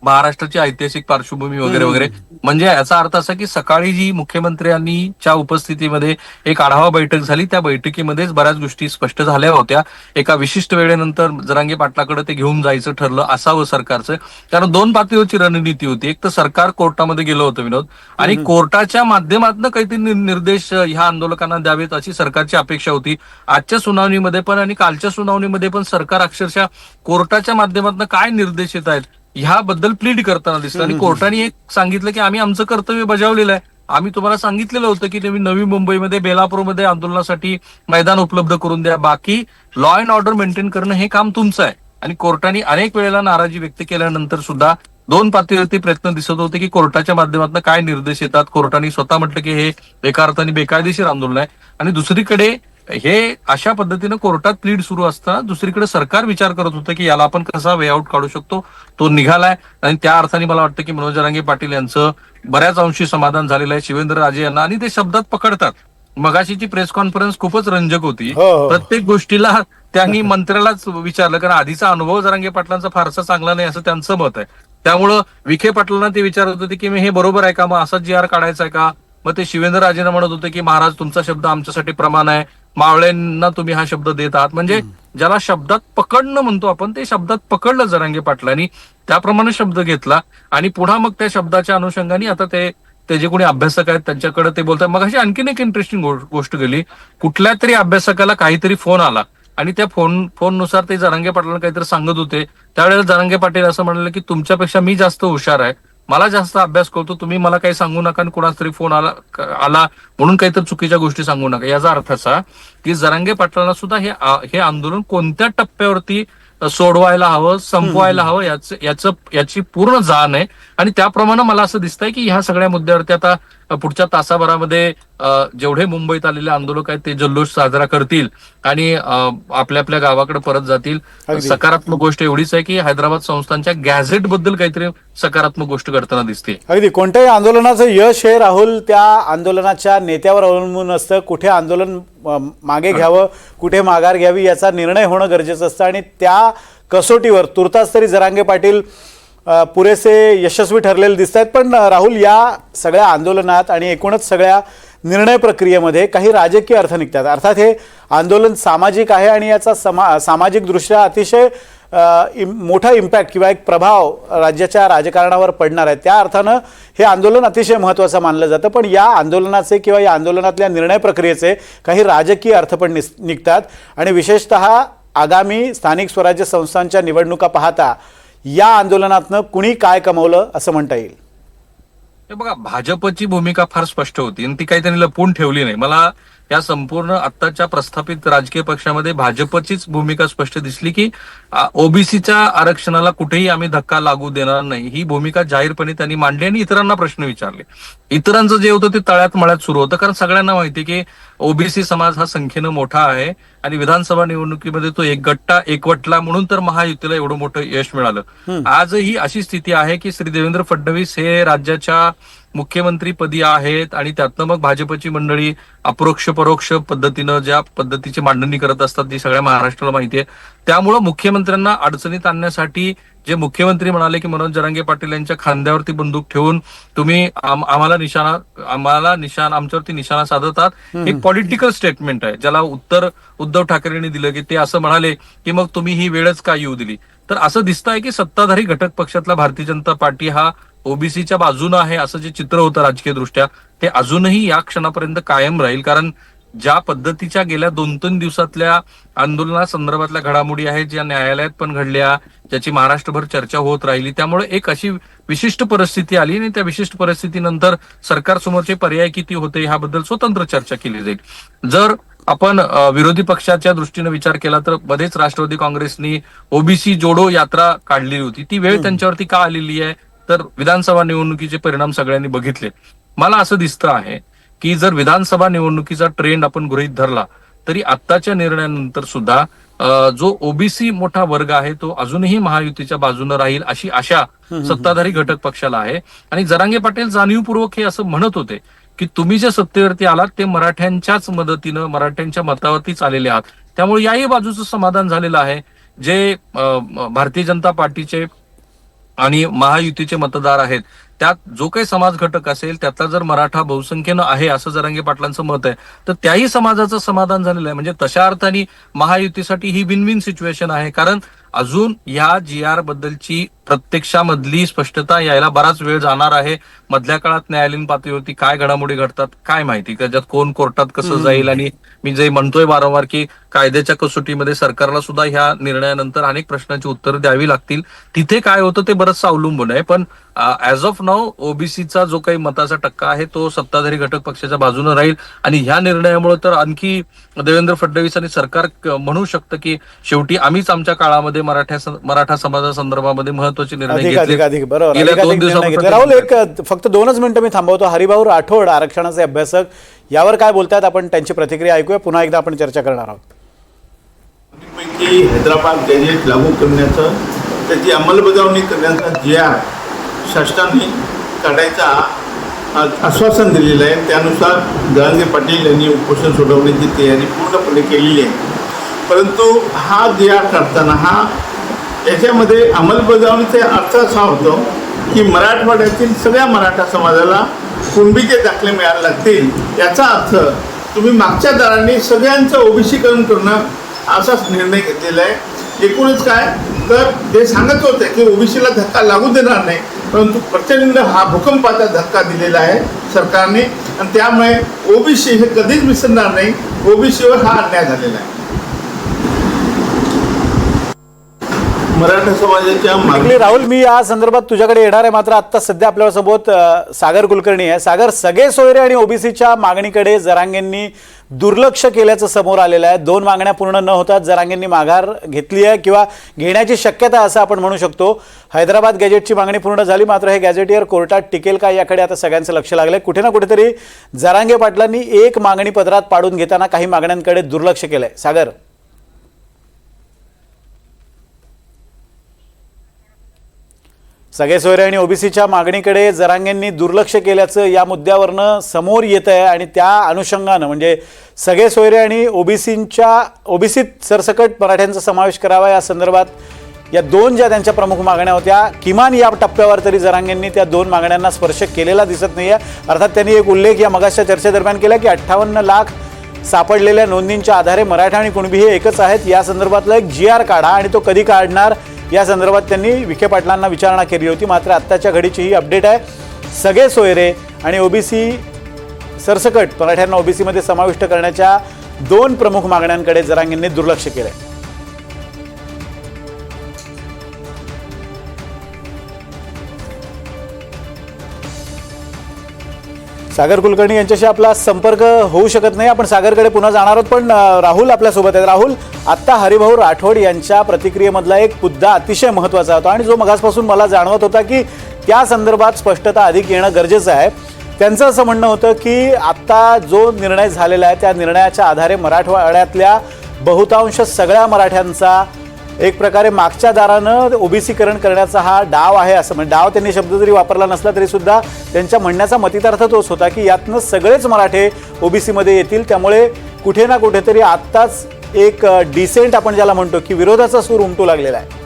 महाराष्ट्राची ऐतिहासिक पार्श्वभूमी वगैरे वगैरे. म्हणजे याचा अर्थ असा की सकाळी जी मुख्यमंत्र्यांच्या उपस्थितीमध्ये एक आढावा बैठक झाली त्या बैठकीमध्येच बऱ्याच गोष्टी स्पष्ट झाल्या होत्या. एका विशिष्ट वेळेनंतर जरांगे पाटलाकडे ते घेऊन जायचं ठरलं असावं सरकारचं, कारण 2 पातळीवरची रणनीती होती. एक तर सरकार कोर्टामध्ये गेलं होतं विनोद, आणि कोर्टाच्या माध्यमातून काहीतरी निर्देश ह्या आंदोलकांना द्यावेत अशी सरकारची अपेक्षा होती. आजच्या सुनावणीमध्ये पण आणि कालच्या सुनावणीमध्ये पण सरकार अक्षरशः कोर्टाच्या माध्यमातून काय निर्देश येत आहेत ह्याबद्दल प्लीड करताना दिसतं. आणि कोर्टाने एक सांगितलं की आम्ही आमचं कर्तव्य बजावलेलं आहे, आम्ही तुम्हाला सांगितलेलं होतं की तुम्ही नवी मुंबईमध्ये बेलापूरमध्ये आंदोलनासाठी मैदान उपलब्ध करून द्या, बाकी लॉ अँड ऑर्डर मेंटेन करणं हे काम तुमचं आहे. आणि कोर्टाने अनेक वेळेला नाराजी व्यक्त केल्यानंतर सुद्धा 2 पातळीवरती प्रयत्न दिसत होते की कोर्टाच्या माध्यमातून काय निर्देश येतात. कोर्टाने स्वतः म्हटलं की हे एका अर्थाने बेकायदेशीर आंदोलन आहे. आणि दुसरीकडे हे अशा पद्धतीनं कोर्टात प्लीड सुरू असताना दुसरीकडे सरकार विचार करत होतं की याला आपण कसा वे आउट काढू शकतो, तो निघालाय. आणि त्या अर्थाने मला वाटतं की मनोज जरांगे पाटील यांचं बऱ्याच अंशी समाधान झालेलं आहे शिवेंद्रराजे यांना, आणि ते शब्दात पकडतात. मगाशीची प्रेस कॉन्फरन्स खूपच रंजक होती. हो, हो. प्रत्येक गोष्टीला त्यांनी मंत्र्यालाच विचारलं, कारण आधीचा अनुभव जरांगे पाटलांचा फारसा चांगला नाही असं त्यांचं मत आहे. त्यामुळं विखे पाटलांना ते विचारत होते की मी हे बरोबर आहे का, मग असा जी आर काढायचा आहे का. मग ते शिवेंद्रराजेंना म्हणत होते की महाराज तुमचा शब्द आमच्यासाठी प्रमाण आहे, मावळ्यांना तुम्ही हा शब्द देत आहात. म्हणजे ज्याला शब्दात पकडणं म्हणतो आपण, ते शब्दात पकडलं जरांगे पाटलांनी, त्याप्रमाणे शब्द घेतला आणि पुन्हा मग त्या शब्दाच्या अनुषंगाने आता ते जे कोणी अभ्यासक आहेत त्यांच्याकडे ते बोलतात. मग अशी आणखीन एक इंटरेस्टिंग गोष्ट गेली. कुठल्या तरी अभ्यासकाला काहीतरी फोन आला आणि त्या फोननुसार ते जरांगे पाटलांना काहीतरी सांगत होते. त्यावेळेला जरांगे पाटील असं म्हणाले की तुमच्यापेक्षा मी जास्त हुशार आहे, मला जास्त अभ्यास करतो, तुम्ही मला काही सांगू नका आणि कुणाच तरी फोन आला म्हणून काहीतरी चुकीच्या गोष्टी सांगू नका. याचा अर्थ असा की जरांगे पाटलांना सुद्धा हे आंदोलन कोणत्या टप्प्यावरती सोडवायला हवं, संपवायला हवं याची पूर्ण जाण आहे. आणि त्याप्रमाणे मला असं दिसतंय की ह्या सगळ्या मुद्द्यावरती आता पुढच्या तासाभरामध्ये जेवढे मुंबईत आलेले आंदोलक आहेत ते जल्लोष साजरा करतील आणि आपल्या आपल्या गावाकडे परत जातील. अगदी. सकारात्मक गोष्ट एवढीच आहे की हैदराबाद संस्थांच्या गॅझेट बद्दल काहीतरी सकारात्मक गोष्ट करताना दिसते. अगदी. कोणत्याही आंदोलनाचं यश हे राहुल त्या आंदोलनाच्या नेत्यावर अवलंबून असतं. कुठे आंदोलन मागे घ्यावं, कुठे माघार घ्यावी याचा निर्णय होणं गरजेचं असतं आणि त्या कसोटीवर तुर्तास तरी जरांगे पाटील पुरेसे यशस्वी ठरलेले दिसत आहेत. पण राहुल, या सगळ्या आंदोलनात आणि एकूणच सगळ्या निर्णय प्रक्रियेमध्ये काही राजकीय अर्थ निघतात. अर्थात हे आंदोलन सामाजिक आहे आणि याचा सामाजिकदृष्ट्या अतिशय मोठा इम्पॅक्ट किंवा एक प्रभाव राज्याच्या राजकारणावर पडणार आहे. त्या अर्थानं हे आंदोलन अतिशय महत्त्वाचं मानलं जातं. पण या आंदोलनाचे किंवा या आंदोलनातल्या निर्णय प्रक्रियेचे काही राजकीय अर्थ पण निघतात आणि विशेषतः आगामी स्थानिक स्वराज्य संस्थांच्या निवडणुका पाहता या आंदोलनातनं कुणी काय कमवलं असं म्हणता येईल? हे बघा, भाजपची भूमिका फार स्पष्ट होती आणि ती काही त्यांनी लपवून ठेवली नाही. मला या संपूर्ण आत्ताच्या प्रस्थापित राजकीय पक्षामध्ये भाजपचीच भूमिका स्पष्ट दिसली की ओबीसीच्या आरक्षणाला कुठेही आम्ही धक्का लागू देणार नाही, ही भूमिका जाहीरपणे त्यांनी मांडली आणि इतरांना प्रश्न विचारले. इतरांचं जे होतं ते तळ्यात मळ्यात सुरू होतं, कारण सगळ्यांना माहिती की ओबीसी समाज हा संख्येनं मोठा आहे आणि विधानसभा निवडणुकीमध्ये तो एकवटला म्हणून तर महायुतीला एवढं मोठं यश मिळालं. आजही अशी स्थिती आहे की श्री देवेंद्र फडणवीस हे राज्याच्या मुख्यमंत्रीपदी आहेत आणि त्यातनं मग भाजपची मंडळी अप्रोक्ष परोक्ष पद्धतीनं ज्या पद्धतीची मांडणी करत असतात ती सगळ्या महाराष्ट्राला माहिती आहे. त्यामुळं मुख्यमंत्र्यांना अडचणीत आणण्यासाठी जे मुख्यमंत्री म्हणाले की मनोज जरांगे पाटील यांच्या खांद्यावरती बंदूक ठेवून तुम्ही आमच्यावरती निशाणा साधतात, एक पॉलिटिकल स्टेटमेंट आहे ज्याला उत्तर उद्धव ठाकरेंनी दिलं की ते असं म्हणाले की मग तुम्ही ही वेळच का येऊ दिली. तर असं दिसतंय की सत्ताधारी घटक पक्षातला भारतीय जनता पार्टी हा ओबीसीच्या बाजूनं आहे असं जे चित्र होतं राजकीय दृष्ट्या ते अजूनही या क्षणापर्यंत कायम राहील. कारण ज्या पद्धतीच्या गेल्या 2-3 दिवसातल्या आंदोलनासंदर्भातल्या घडामोडी आहेत, ज्या न्यायालयात पण घडल्या, ज्याची महाराष्ट्रभर चर्चा होत राहिली, त्यामुळे एक अशी विशिष्ट परिस्थिती आली आणि त्या विशिष्ट परिस्थितीनंतर सरकारसमोरचे पर्याय किती होते ह्याबद्दल स्वतंत्र चर्चा केली जाईल. जर आपण विरोधी पक्षाच्या दृष्टीने विचार केला तर मध्येच राष्ट्रवादी काँग्रेसनी ओबीसी जोडो यात्रा काढली होती. ती वेळ त्यांच्यावरती का आलेली आहे तर विधानसभा निवडणुकीचे परिणाम सगळ्यांनी बघितले. मला असं दिसतं आहे की जर विधानसभा निवडणुकीचा ट्रेंड आपण गृहीत धरला तरी आत्ताच्या निर्णयानंतर सुद्धा जो ओबीसी मोठा वर्ग आहे तो अजूनही महायुतीच्या बाजूने राहील अशी आशा सत्ताधारी घटक पक्षाला आहे. आणि जरांगे पाटील जाणीवपूर्वक हे असं म्हणत होते की तुम्ही जे सत्तेवरती आलात ते मराठ्यांच्याच मदतीनं मराठ्यांच्या मतावरतीच आलेले आहात. त्यामुळे याही बाजूचं समाधान झालेलं आहे. जे भारतीय जनता पार्टीचे आणि महायुतीचे मतदार आहेत त्यात जो काही समाज घटक असेल त्यातला जर मराठा बहुसंख्येनं आहे असं जरांगे पाटलांचं मत आहे तर त्याही समाजाचं समाधान झालेलं आहे. म्हणजे तशा अर्थाने महायुतीसाठी ही विन विन सिच्युएशन आहे. कारण अजून या GR बद्दलची प्रत्यक्षामधली स्पष्टता यायला बराच वेळ जाणार आहे. मधल्या काळात न्यायालयीन पातळीवरती काय घडामोडी घडतात काय माहिती, त्याच्यात कोण कोर्टात कसं जाईल. आणि मी जे म्हणतोय वारंवार की कायद्याच्या कसोटीमध्ये सरकारला सुद्धा ह्या निर्णयानंतर अनेक प्रश्नांची उत्तरं द्यावी लागतील. तिथे काय होतं ते बरंच अवलंबून आहे. पण ऍज ऑफ नाऊ ओबीसीचा जो काही मताचा टक्का आहे तो सत्ताधारी घटक पक्षाच्या बाजूने राहील. आणि ह्या निर्णयामुळे तर आणखी देवेंद्र फडणवीस आणि सरकार म्हणू शकतं की शेवटी आम्हीच आमच्या काळामध्ये मराठा समाजासंदर्भामध्ये महत्वाचे निर्णय घेतले. बरोबर. राहुल, एक फक्त 2च मिनिटं मी थांबवतो. हरिभाऊ राठोड, आरक्षणाचे अभ्यासक, यावर काय बोलतात आपण त्यांची प्रतिक्रिया ऐकूया. पुन्हा एकदा आपण चर्चा करणार आहोत. पैकी हैदराबाद गॅजेट लागू करण्याचं, त्याची अंमलबजावणी करण्याचा GR शासनाने काढायचा आश्वासन दिलेलं आहे. त्यानुसार जरांगे पाटील यांनी उपोषण सोडवण्याची तयारी पूर्णपणे केलेली आहे. परंतु हा GR काढताना याच्यामध्ये अंमलबजावणीचा अर्थ असा होतो की मराठवाड्यातील सगळ्या मराठा समाजाला कुणबीचे दाखले मिळायला लागतील. याचा अर्थ तुम्ही मागच्या दराने सगळ्यांचं ओबीसीकरण करणं असाच निर्णय घेतलेला आहे. एकूणच काय तर ते सांगत होते की ओबीसीला धक्का लागू देणार नाही, परंतु प्रचंड हा भूकंपाचा धक्का दिलेला आहे सरकारने आणि त्यामुळे ओबीसी हे कधीच विसरणार नाही. ओबीसीवर हा अन्याय झालेला आहे. मराठा समाजाच्या Basically, राहुल, मी या संदर्भात तुझ्याकडे येणार आहे. मात्र आता सध्या आपल्यासोबत सागर कुलकर्णी आहे. सागर, सगळे सोयरे आणि ओबीसीच्या मागणीकडे जरांगेंनी दुर्लक्ष केल्याचं समोर आलेलं आहे. 2 मागण्या पूर्ण न होतात जरांगेंनी माघार घेतली आहे किंवा घेण्याची शक्यता असं आपण म्हणू शकतो. हैदराबाद गॅजेटची मागणी पूर्ण झाली, मात्र हे गॅजेटियर कोर्टात टिकेल का याकडे आता सगळ्यांचं लक्ष लागलंय. कुठे ना कुठेतरी जरांगे पाटलांनी एक मागणी पदरात पाडून घेताना काही मागण्यांकडे दुर्लक्ष केलंय. सागर, सगळे सोयरे आणि ओबीसीच्या मागणीकडे जरांगेंनी दुर्लक्ष केल्याचं या मुद्द्यावरनं समोर येत आहे आणि त्या अनुषंगानं म्हणजे सगळे सोयरे आणि ओबीसीत सरसकट मराठ्यांचा समावेश करावा या संदर्भात या 2 ज्या त्यांच्या प्रमुख मागण्या होत्या, किमान या टप्प्यावर तरी जरांगेंनी त्या 2 मागण्यांना स्पर्श केलेला दिसत नाही आहे. अर्थात त्यांनी एक उल्लेख या मगासच्या चर्चेदरम्यान केला की 58 लाख सापडलेल्या नोंदींच्या आधारे मराठा आणि कुणबी हे एकच आहेत. या संदर्भातला एक GR काढा आणि तो कधी काढणार या संदर्भात त्यांनी विखे पाटलांना विचारणा केली होती. मात्र आत्ताच्या घडीची ही अपडेट आहे. सगळे सोयरे आणि ओबीसी सरसकट मराठ्यांना ओबीसीमध्ये समाविष्ट करण्याच्या 2 प्रमुख मागण्यांकडे जरांगेंनी दुर्लक्ष केलंय. सागर कुलकर्णी यांच्याशी आपला संपर्क होऊ शकत नाही. आपण सागरकडे पुन्हा जाणार आहोत, पण राहुल आपल्यासोबत आहेत. राहुल, आत्ता हरिभाऊ राठोड यांच्या प्रतिक्रियेमधला एक मुद्दा अतिशय महत्त्वाचा होता आणि जो मगासपासून मला जाणवत होता की त्या संदर्भात स्पष्टता अधिक येणं गरजेचं आहे. त्यांचं असं म्हणणं होतं की आत्ता जो निर्णय झालेला आहे त्या निर्णयाच्या आधारे मराठवाड्यातल्या बहुतांश सगळ्या मराठ्यांचा एक प्रकारे मागच्या दारानं ओबीसीकरण करण्याचा हा डाव आहे. असं म्हणजे डाव त्यांनी शब्द जरी वापरला नसला तरी सुद्धा त्यांच्या म्हणण्याचा मतितार्थ तोच होता की यातनं सगळेच मराठे ओबीसीमध्ये येतील. त्यामुळे कुठे ना कुठेतरी आत्ताच एक डिसेंट आपण ज्याला म्हणतो की विरोधाचा सूर उमटू लागलेला आहे.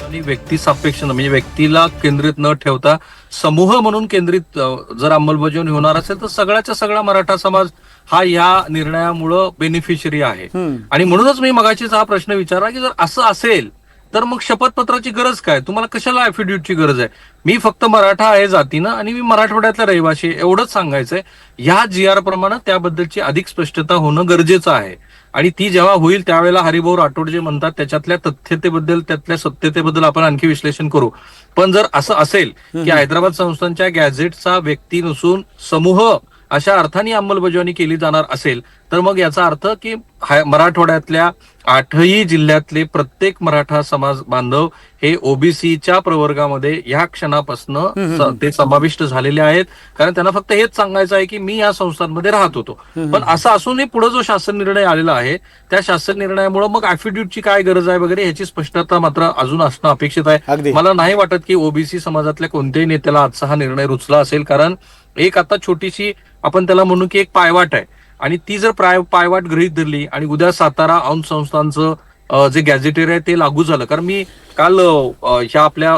आणि व्यक्ती सापेक्ष म्हणजे व्यक्तीला केंद्रित न ठेवता समूह म्हणून केंद्रित जर अंमलबजावणी होणार असेल तर सगळ्याच्या सगळा मराठा समाज हा या निर्णयामुळं बेनिफिशरी आहे. आणि म्हणूनच मी मगाशीच हा प्रश्न विचारला की जर असं असेल तर मग शपथपत्राची गरज काय, तुम्हाला कशाला ॲफिडेव्हिटची गरज आहे. मी फक्त मराठा आहे जातीनं आणि मी मराठवाड्यातला रहिवासी एवढंच सांगायचंय. ह्या GR प्रमाणे त्याबद्दलची अधिक स्पष्टता होणं गरजेचं आहे. आणि ती जेव्हा होईल त्यावेळेला हरिभाऊ राठोड जे म्हणतात त्याच्यातल्या तथ्यतेबद्दल त्यातल्या सत्यतेबद्दल आपण आणखी विश्लेषण करू. पण जर असं असेल की हैदराबाद संस्थांच्या गॅझेटचा व्यक्ती नसून समूह अशा अर्थाने अंमलबजावणी केली जाणार असेल तर मग याचा अर्थ की मराठवाड्यातल्या 8ही जिल्ह्यातले प्रत्येक मराठा समाज बांधव हे ओबीसीच्या प्रवर्गामध्ये या क्षणापासून ते समाविष्ट झालेले आहेत. कारण त्यांना फक्त हेच सांगायचं आहे की मी या संस्थांमध्ये राहत होतो. पण असं असूनही पुढे जो शासन निर्णय आलेला आहे त्या शासन निर्णयामुळे मग ॲफिडेव्हिटची काय गरज आहे वगैरे ह्याची स्पष्टता मात्र अजून असणं अपेक्षित आहे. मला नाही वाटत की ओबीसी समाजातल्या कोणत्याही नेत्याला आजचा हा निर्णय रुचला असेल. कारण एक आता छोटीशी आपण त्याला म्हणू की एक पायवाट आहे आणि ती जर पायवाट गृहीत धरली आणि उद्या सातारा औंध संस्थांचं जे गॅझेटेर आहे ते लागू झालं. कारण मी काल ह्या आपल्या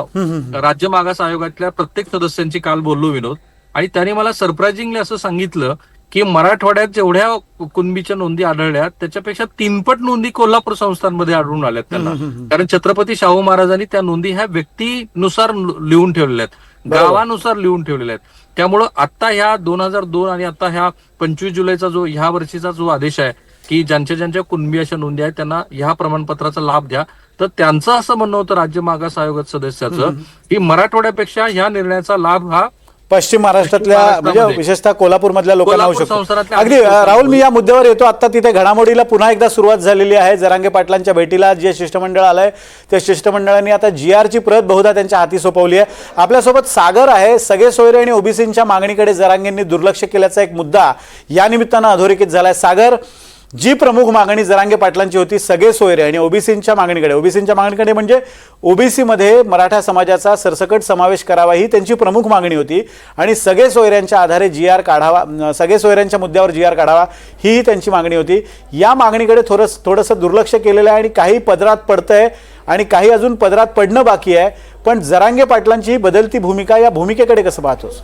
राज्य मागास आयोगातल्या प्रत्येक सदस्यांची काल बोललो विनोद, आणि त्याने मला सरप्राइझिंगली असं सांगितलं की मराठवाड्यात जेवढ्या कुणबीच्या नोंदी आढळल्या त्याच्यापेक्षा 3 पट नोंदी कोल्हापूर संस्थांमध्ये आढळून आल्यात त्यांना. कारण छत्रपती शाहू महाराजांनी त्या नोंदी ह्या व्यक्तीनुसार लिहून ठेवलेल्या आहेत, गावानुसार लिहून ठेवलेल्या आहेत. त्यामुळं आता ह्या 2002 आणि आता ह्या 25 जुलैचा जो ह्या वर्षीचा जो आदेश आहे की ज्यांच्या कुणबी अशा नोंदी आहेत त्यांना ह्या प्रमाणपत्राचा लाभ द्या, तर त्यांचं असं म्हणणं होतं राज्य मागास आयोग सदस्याचं की मराठवाड्यापेक्षा ह्या निर्णयाचा लाभ हा पश्चिम महाराष्ट्रातल्या म्हणजे महाराष्ट्रामध्ये. विशेषतः कोल्हापूरमधल्या लोकांना होऊ कोल्हापूर शकतो. संस्थानातल्या अगदी अनेक लोकांना राहुल, मी या मुद्द्यावर येतो. आता तिथे घडामोडीला पुन्हा एकदा सुरुवात झालेली आहे. जरांगे पाटलांच्या भेटीला जे शिष्टमंडळ आलंय त्या शिष्टमंडळांनी आता GR ची प्रत बहुधा त्यांच्या हाती सोपवली आहे. आपल्यासोबत सागर आहे. सगळे सोयरे आणि ओबीसींच्या मागणीकडे जरांगेंनी दुर्लक्ष केल्याचा एक मुद्दा या निमित्तानं अधोरेखित झालाय. सागर, जी प्रमुख मागणी जरांगे पाटलांची होती सगळे सोयरे आणि ओबीसींच्या मागणीकडे म्हणजे ओबीसीमध्ये मराठा समाजाचा सरसकट समावेश करावा ही त्यांची प्रमुख मागणी होती आणि सगळे सोयऱ्यांच्या आधारे GR काढावा, सगळे सोयऱ्यांच्या मुद्द्यावर GR काढावा ही त्यांची मागणी होती. या मागणीकडे थोडंसं दुर्लक्ष केलेलं आहे आणि काही पदरात पडतंय आणि काही अजून पदरात पडणं बाकी आहे. पण जरांगे पाटलांची ही बदलती भूमिका, या भूमिकेकडे कसं पाहतोस?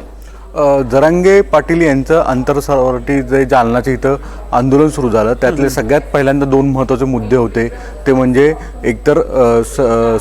जरांगे पाटील यांचं आंतरसरवटी जे जालनाचं इथं आंदोलन सुरू झालं त्यातले सगळ्यात पहिल्यांदा 2 महत्त्वाचे मुद्दे होते. ते म्हणजे एकतर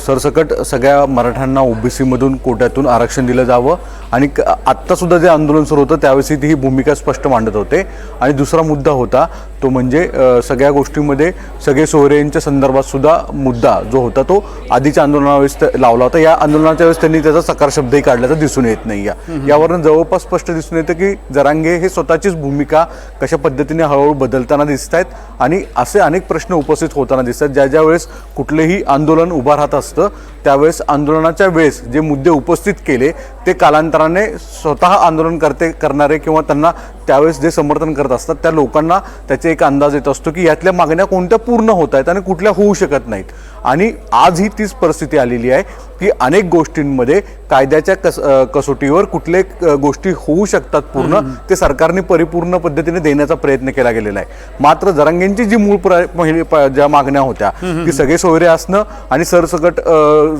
सरसकट सगळ्या मराठ्यांना ओबीसीमधून कोट्यातून आरक्षण दिलं जावं आणि आत्तासुद्धा जे आंदोलन सुरू होतं त्यावेळेस ती ही भूमिका स्पष्ट मांडत होते. आणि दुसरा मुद्दा होता तो म्हणजे सगळ्या गोष्टींमध्ये सगळे सोयरेंच्या संदर्भात सुद्धा मुद्दा जो होता तो आधीच्या आंदोलनावेळेस लावला होता. या आंदोलनाच्या वेळेस त्यांनी त्याचा सकार शब्दही काढल्याचं दिसून येत नाही. यावरून जवळपास स्पष्ट दिसून येतं की जरांगे हे स्वतःचीच भूमिका कशा पद्धतीने हळूहळू बदलताना दिसत आहेत आणि असे अनेक प्रश्न उपस्थित होताना दिसतात. ज्या वेळेस कुठलेही आंदोलन उभं राहत असतं त्यावेळेस आंदोलनाच्या वेळेस जे मुद्दे उपस्थित केले ते कालांतराने स्वतः आंदोलन करणारे किंवा त्यांना त्यावेळेस जे समर्थन करत असतात त्या लोकांना त्याचे एक अंदाज येत असतो की यातल्या मागण्या कोणत्या पूर्ण होत आहेत आणि कुठल्या होऊ शकत नाहीत. आणि आजही तीच परिस्थिती आलेली आहे की अनेक गोष्टींमध्ये कायद्याच्या कसोटीवर कुठले गोष्टी होऊ शकतात पूर्ण ते सरकारने परिपूर्ण पद्धतीने देण्याचा प्रयत्न केला गेलेला आहे. मात्र जरांगेंची जी मूळ ज्या मागण्या होत्या की सगळे सोयरे असणं आणि सरसकट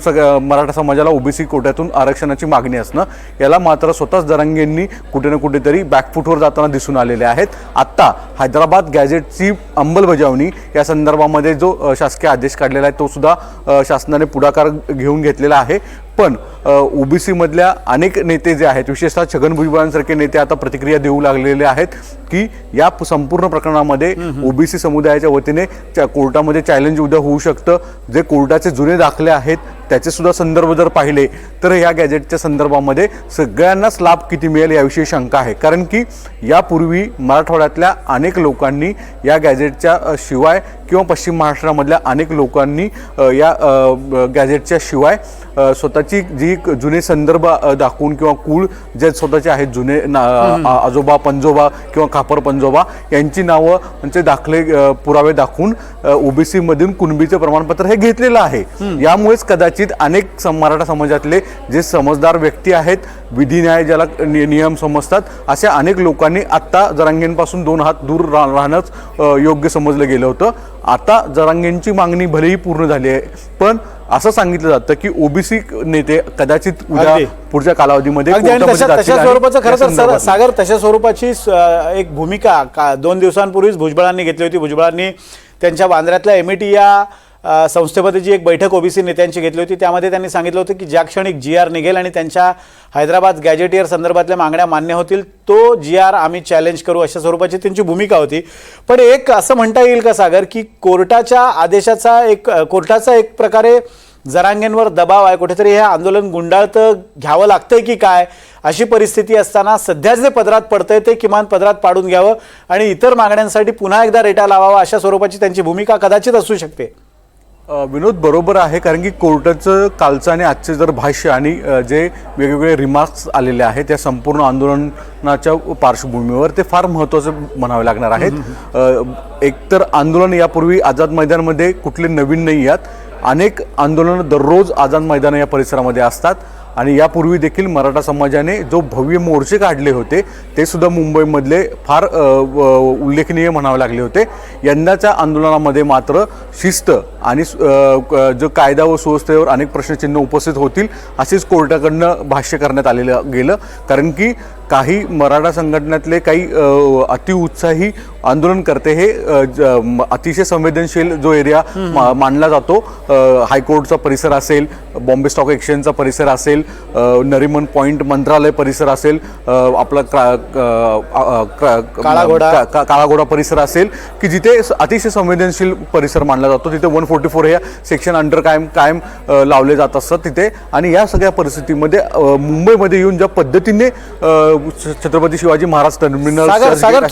सगळ्या मराठा समाजाला ओबीसी कोट्यातून आरक्षणाची मागणी असणं याला मात्र स्वतःच जरांगेंनी कुठे ना कुठेतरी बॅकफुटवर जाताना दिसून आलेले आहेत. आत्ता हैदराबाद गॅझेटची अंमलबजावणी या संदर्भामध्ये जो शासकीय आदेश काढलेला आहे तो सुद्धा शासनाने पुढाकार घेऊन घेतलेला आहे. पण ओबीसी मधल्या अनेक नेते जे आहेत विशेषतः छगन भुजबळांसारखे नेते आता प्रतिक्रिया देऊ लागलेले आहेत की या संपूर्ण प्रकरणामध्ये ओबीसी समुदायाच्या वतीने कोर्टामध्ये चॅलेंज उद्या होऊ शकतं. जे कोर्टाचे जुने दाखले आहेत त्याचे सुद्धा संदर्भ जर पाहिले तर या गॅजेटच्या संदर्भामध्ये सगळ्यांनाच लाभ किती मिळेल याविषयी शंका आहे. कारण की यापूर्वी मराठवाड्यातल्या अनेक लोकांनी या गॅजेटच्या शिवाय किंवा पश्चिम महाराष्ट्रामधल्या अनेक लोकांनी या गॅजेटच्या शिवाय स्वतःची जी जुने संदर्भ दाखवून किंवा कुळ जे स्वतःचे आहेत जुने आजोबा पंजोबा किंवा खापर पंजोबा यांची नावं त्यांचे दाखले पुरावे दाखवून ओबीसी मधून कुणबीचे प्रमाणपत्र हे घेतलेलं आहे. यामुळेच कदाचित अनेक मराठा समाजातले जे समजदार व्यक्ती आहेत विधी न्याय ज्याला नियम समजतात अशा अनेक लोकांनी आत्ता जरांगेंपासून 2 हात दूर राहणंच योग्य समजलं गेलं होतं. आता जरांगेंची मागणी भलेही पूर्ण झाली आहे पण असं सांगितलं जातं की ओबीसी नेते कदाचित उद्या पुढच्या कालावधीमध्ये तशा स्वरूपाचं खरं तर सागर तशा स्वरूपाची एक भूमिका 2 दिवसांपूर्वीच भुजबळांनी घेतली होती. भुजबळांनी त्यांच्या बांद्र्यातल्या MET या संस्थेमध्ये जी एक बैठक ओबीसी नेत्यांची घेतली होती त्यामध्ये त्यांनी सांगितलं होतं की ज्या क्षणी GR निघेल आणि त्यांच्या हैदराबाद गॅजेटियर संदर्भातल्या मागण्या मान्य होतील तो GR आम्ही चॅलेंज करू अशा स्वरूपाची त्यांची भूमिका होती. पण एक असं म्हणता येईल का सागर की कोर्टाचा एक प्रकारे जरांगेंवर दबाव आहे, कुठेतरी हे आंदोलन गुंडाळतं घ्यावं लागतंय की काय अशी परिस्थिती असताना सध्या जे पदरात पडतंय ते किमान पदरात पाडून घ्यावं आणि इतर मागण्यांसाठी पुन्हा एकदा रेटा लावावा अशा स्वरूपाची त्यांची भूमिका कदाचित असू शकते. विनोद बरोबर आहे कारण की कोर्टाचं कालचं आणि आजचे जर भाष्य आणि जे वेगवेगळे रिमार्क्स आलेले आहेत त्या संपूर्ण आंदोलनाच्या पार्श्वभूमीवर ते फार महत्त्वाचं म्हणावे लागणार आहेत. एकतर आंदोलन यापूर्वी आझाद मैदानमध्ये कुठले नवीन नाही आहेत. अनेक आंदोलनं दररोज आझाद मैदान या परिसरामध्ये असतात आणि यापूर्वी देखील मराठा समाजाने जो भव्य मोर्चे काढले होते ते सुद्धा मुंबईमधले फार उल्लेखनीय म्हणावे लागले होते. यंदाच्या आंदोलनामध्ये मात्र शिस्त आणि जो कायदा व सुव्यवस्थेवर अनेक प्रश्नचिन्ह उपस्थित होतील असेच कोर्टाकडनं भाष्य करण्यात आलेलं गेलं. कारण की काही मराठा संघटनेतले काही अतिउत्साही आंदोलनकर्ते हे अतिशय संवेदनशील जो एरिया मानला जातो, हायकोर्टचा परिसर असेल, बॉम्बे स्टॉक एक्सचेंजचा परिसर असेल, नरिमन पॉइंट मंत्रालय परिसर असेल, आपला काळाघोडा परिसर असेल, की जिथे अतिशय संवेदनशील परिसर मानला जातो, तिथे 144 हे सेक्शन अंडर कायम लावले जात असतात तिथे. आणि या सगळ्या परिस्थितीमध्ये मुंबईमध्ये येऊन ज्या पद्धतीने छत्रपती शिवाजी महाराज टर्मिनल सागर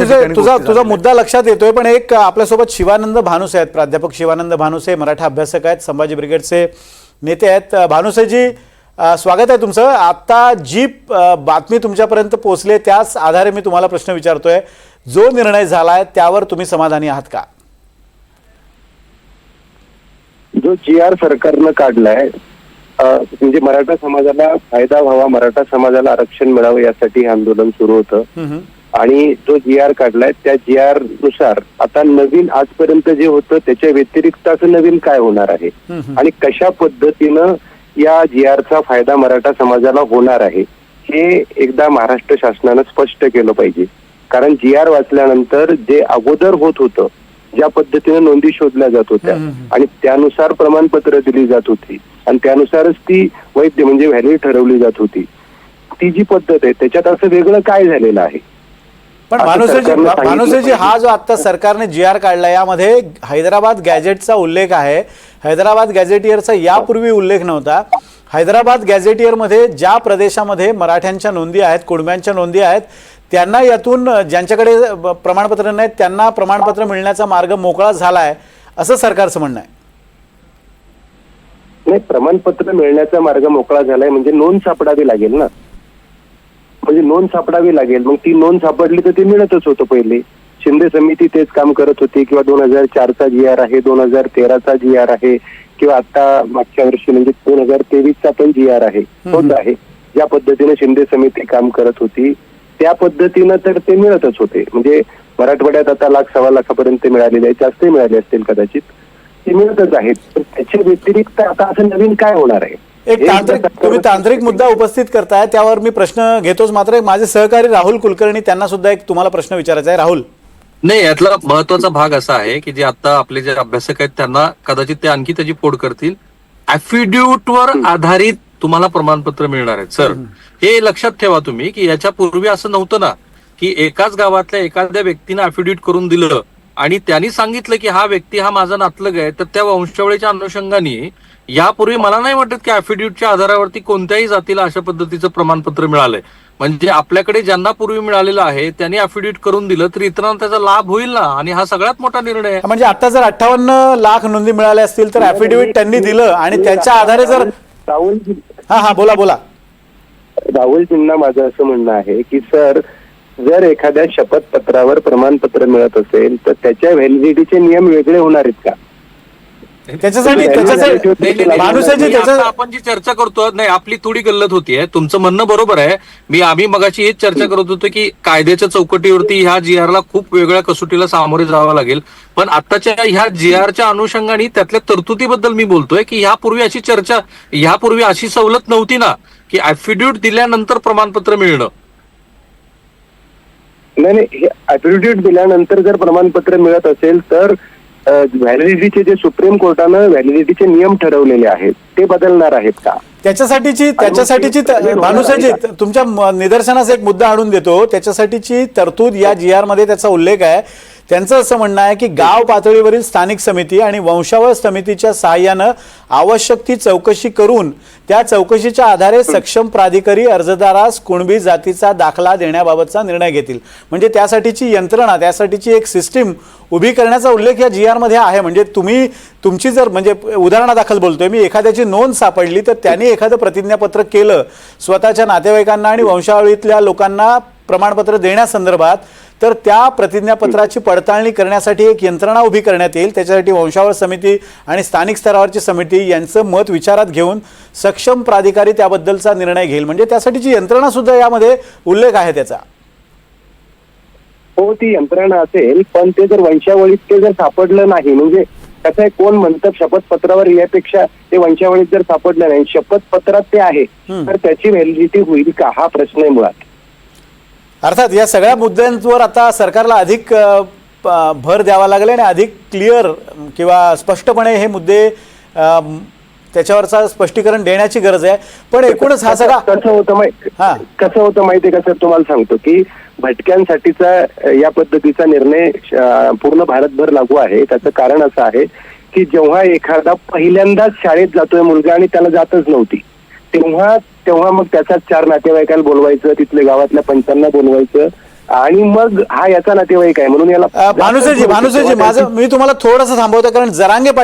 तुझा मुद्दा लक्षात येतोय, पण एक आपल्यासोबत शिवानंद भानुसे आहेत, प्राध्यापक शिवानंद भानुसे, मराठा अभ्यासक आहेत, संभाजी ब्रिगेडचे नेते आहेत. भानुसेजी, स्वागत आहे तुमचं. आता जी बातमी तुमच्यापर्यंत पोहोचली त्याच आधारे मी तुम्हाला प्रश्न विचारतोय, जो निर्णय झालाय त्यावर तुम्ही समाधानी आहात का? जो GR सरकारनं काढलाय, म्हणजे मराठा समाजाला फायदा व्हावा, मराठा समाजाला आरक्षण मिळावं यासाठी हे आंदोलन सुरू होतं. आणि जो GR काढलाय त्या GR नुसार आता नवीन आजपर्यंत जे होतं त्याच्या व्यतिरिक्त असं नवीन काय होणार आहे आणि कशा पद्धतीनं या GRचा फायदा मराठा समाजाला होणार आहे हे एकदा महाराष्ट्र शासनानं स्पष्ट केलं पाहिजे. कारण GR वाचल्यानंतर जे अगोदर होत होतं, ज्या पद्धतीने नोंदी शोधल्या जात होत्या आणि त्यानुसार प्रमाणपत्र दिली जात होती आणि त्यानुसारच ती वैध म्हणजे व्हॅलिड ठरवली जात होती, ती जी पद्धत आहे त्याच्यात असं वेगळं काय झालेलं आहे? पण भानुसेजी, हा जो आता सरकारने GR काढला यामध्ये हैदराबाद गॅझेटचा उल्लेख आहे. हैदराबाद गॅझेटियरचा यापूर्वी उल्लेख नव्हता. हैदराबाद गॅझेटियरमध्ये ज्या प्रदेशामध्ये मराठ्यांच्या नोंदी आहेत, कुणब्यांच्या नोंदी आहेत, त्यांना यातून ज्यांच्याकडे प्रमाणपत्र नाहीत त्यांना प्रमाणपत्र मिळण्याचा मार्ग मोकळा झालाय असं सरकारचं म्हणणं आहे. नाही, प्रमाणपत्र मिळण्याचा मार्ग मोकळा झालाय म्हणजे नोंद सापडावी लागेल ना, म्हणजे नोंद सापडावी लागेल. मग ती नोंद सापडली तर ते मिळतच होतं. पहिले शिंदे समिती तेच काम करत होती, किंवा 2004चा GR आहे, 2013चा GR आहे, किंवा आता मागच्या वर्षी म्हणजे 2023चा पण GR आहे, होत आहे. ज्या पद्धतीने शिंदे समिती काम करत होती त्या पद्धतीनं तर ते मिळतच होते. म्हणजे मराठवाड्यात आता 1,00,000-1.25 लाखापर्यंत मिळालेले आहेत, जास्तही मिळाले असतील कदाचित, ते मिळतच आहेत. पण त्याच्या व्यतिरिक्त आता असं नवीन काय होणार आहे? एक तुम्ही तांत्रिक मुद्दा उपस्थित करताय, त्यावर मी प्रश्न घेतोच. मात्र माझे सहकारी राहुल कुलकर्णी, त्यांना सुद्धा एक तुम्हाला प्रश्न विचारायचा आहे. राहुल. नाही, यातला महत्वाचा भाग असा आहे की जे आता आपले जे अभ्यासक आहेत त्यांना कदाचित ते आणखी त्याची फोड करतील. ऍफिड्यूटवर आधारित तुम्हाला प्रमाणपत्र मिळणार आहेत. सर, हे लक्षात ठेवा तुम्ही की याच्या पूर्वी असं नव्हतं ना की एकाच गावातल्या एखाद्या व्यक्तीनं ऍफिड्यूट करून दिलं आणि त्यांनी सांगितलं की हा व्यक्ती हा माझा नातलग आहे, तर त्या वंशावळीच्या अनुषंगाने यापूर्वी मला नाही वाटत की ऍफिड्यूटच्या आधारावरती कोणत्याही जातीला अशा पद्धतीचं प्रमाणपत्र मिळालंय. म्हणजे आपल्याकडे ज्यांना पूर्वी मिळालेलं आहे त्यांनी ऍफिड्यूट करून दिलं तर इतरांना त्याचा लाभ होईल ना. आणि हा सगळ्यात मोठा निर्णय आहे. म्हणजे आता जर 58 लाख नोंदी मिळाल्या असतील तर ऍफिडेव्हिट त्यांनी दिलं आणि त्याच्या आधारे जर बोला राहुलजींना माझं असं म्हणणं आहे की सर, जर एखाद्या शपथपत्रावर प्रमाणपत्र मिळत असेल तर त्याच्या व्हॅलिडिटीचे नियम वेगळे होणार आहेत का? त्याच्यासाठी आपण जी चर्चा करतो, नाही आपली थोडी गल्लत होतीये. तुमचं म्हणणं बरोबर आहे. आम्ही मगाशी हेच चर्चा करत होतो की कायद्याच्या चौकटीवरती ह्या GRला खूप वेगळ्या कसोटीला सामोरे जावं लागेल. पण आताच्या ह्या GRच्या अनुषंगाने त्यातल्या तरतुदीबद्दल मी बोलतोय की ह्यापूर्वी अशी सवलत नव्हती ना की ऍफिड्यूट दिल्यानंतर प्रमाणपत्र मिळणं. नाही, ऍफिड्यूट दिल्यानंतर जर प्रमाणपत्र मिळत असेल तर व्हॅलिडिटीचे जे सुप्रीम कोर्टानं व्हॅलिडिटीचे नियम ठरवलेले आहेत ते बदलणार आहेत का? त्याच्यासाठीची भानुसेजी, तुमच्या निदर्शनास एक मुद्दा आणून देतो. त्याच्यासाठीची तरतूद या GR मध्ये त्याचा उल्लेख आहे. त्यांचं असं म्हणणं आहे की गाव पातळीवरील स्थानिक समिती आणि वंशावळ समितीच्या सहाय्यानं आवश्यक ती चौकशी करून त्या चौकशीच्या आधारे सक्षम प्राधिकारी अर्जदारास कुणबी जातीचा दाखला देण्याबाबतचा निर्णय घेतील. म्हणजे त्यासाठीची यंत्रणा, त्यासाठीची एक सिस्टीम उभी करण्याचा उल्लेख या GR मध्ये आहे. म्हणजे तुमची जर, म्हणजे उदाहरणादाखल बोलतोय मी, एखाद्याची नोंद सापडली तर त्यांनी एखादं प्रतिज्ञापत्र केलं स्वतःच्या नातेवाईकांना आणि वंशावळीतल्या लोकांना प्रमाणपत्र देण्यासंदर्भात, तर त्या प्रतिज्ञापत्राची पडताळणी करण्यासाठी एक यंत्रणा उभी करण्यात येईल. त्याच्यासाठी वंशावळ समिती आणि स्थानिक स्तरावरची समिती यांचं मत विचारात घेऊन सक्षम प्राधिकारी त्याबद्दलचा निर्णय घेईल. म्हणजे त्यासाठीची यंत्रणा सुद्धा यामध्ये उल्लेख आहे त्याचा. हो, ती यंत्रणा असेल, पण ते जर वंशावळीत ते जर सापडलं नाही, म्हणजे कसं आहे, कोण म्हणतं शपथपत्रावर यापेक्षा ते वंशावळीत जर सापडलं नाही, शपथपत्रात ते आहे तर त्याची व्हॅलिडिटी होईल का, हा प्रश्न आहे मुळात. अर्थात या सगळ्या मुद्द्यांवर आता सरकारला अधिक भर द्यावा लागेल आणि अधिक क्लिअर किंवा स्पष्टपणे हे मुद्दे त्याच्यावरचा स्पष्टीकरण देण्याची गरज आहे. पण एकूणच हा सगळा कसं होतं माहितीये का सर, तुम्हाला सांगतो की भटक्यांसाठीचा या पद्धतीचा निर्णय पूर्ण भारतभर लागू आहे. त्याचं कारण असं आहे की जेव्हा एखादा पहिल्यांदाच शाळेत जातोय मुलगा आणि त्याला जातच नव्हती, तेव्हा मग त्याचा 4 नातेवाईकांना बोलवायचं, तिथल्या गावातल्या पंचांना बोलवायचं आणि मग हा याचा नातेवाईक आहे म्हणून याला भानुसेजी माझं मी तुम्हाला थोडंसं थांबवतो कारण जरांगे पाटील